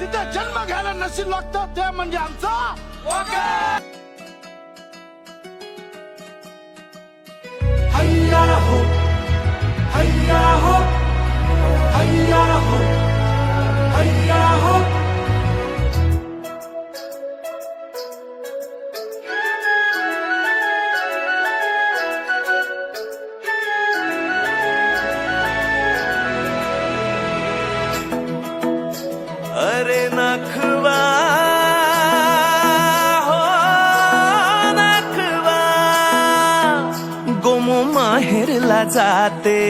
तिथे जन्म घ्यायला नशीब लागतं ते म्हणजे आमचं हैया हो हैया हो हैया हो हैया हो अरे नखवा हो नखवा गोमू माहेरला जाते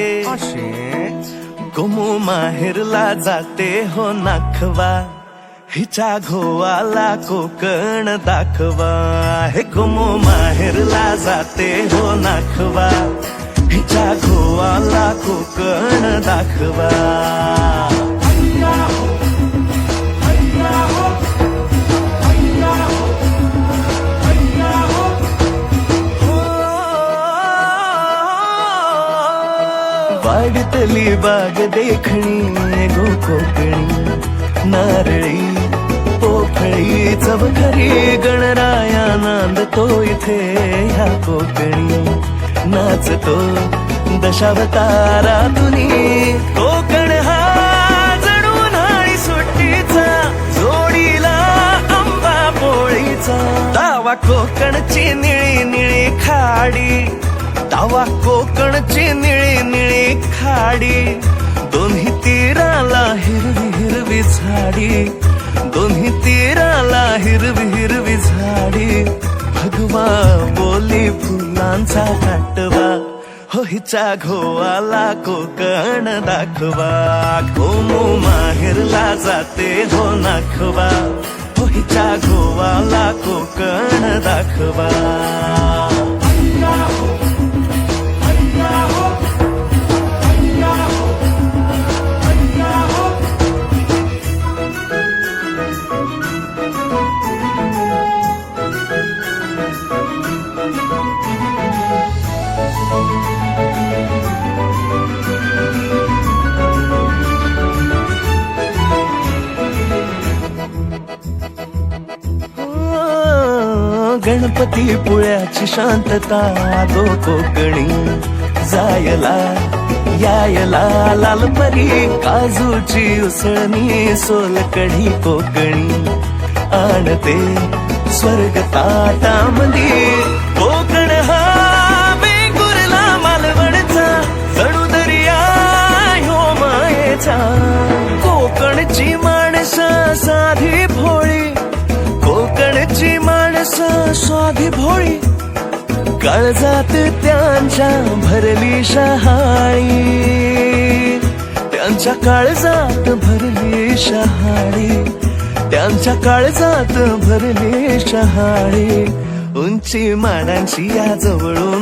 गोमू माहेरला जाते हो नखवा हिच्या घोवाला कोकण दाखवा हे गोमू माहेरला जाते हो नखवा हिच्या घोवाला कोकण दाखवा वाडीतली बाग देखणी गो कोकणी नारळी पोफळी चवखरी गणराया नांदतो इथे ह्या कोकणी नाचतो दशावतारातुनी कोकण हा जणू नाळी सुट्टीचा जोडीला आंबा पोळीचा दावा कोकणची निळी निळी खाडी दावा कोकणची निळी निळी खाडी दोन्ही तीराला हिरवी हिरवी झाडी दोन्ही तीराला हिरवी हिरवी झाडी भगवा बोली फुलांचा काटवा हो हिच्या घोवाला कोकण दाखवा गोमू माहेरला जाते हो नाखवा हो हिच्या घोवाला कोकण दाखवा गणपती पुळ्याची शांतता गो कोकणी जायला यायला लालपरी काजूची उसळणी सोलकढी कोकणी आणते स्वर्ग ताटामध्ये कोकण हा बेंगुरला मालवणचा जणू दर्या ह्यो मायेचा कोकणची माणसं साधी भोळी कोकणची माणसं साधी भोळी काळजात त्यांच्या भरली शहाळी त्यांच्या काळजात भरली शहाळी त्यांच्या काळजात भरली शहाळी उंची मानांची या जवळून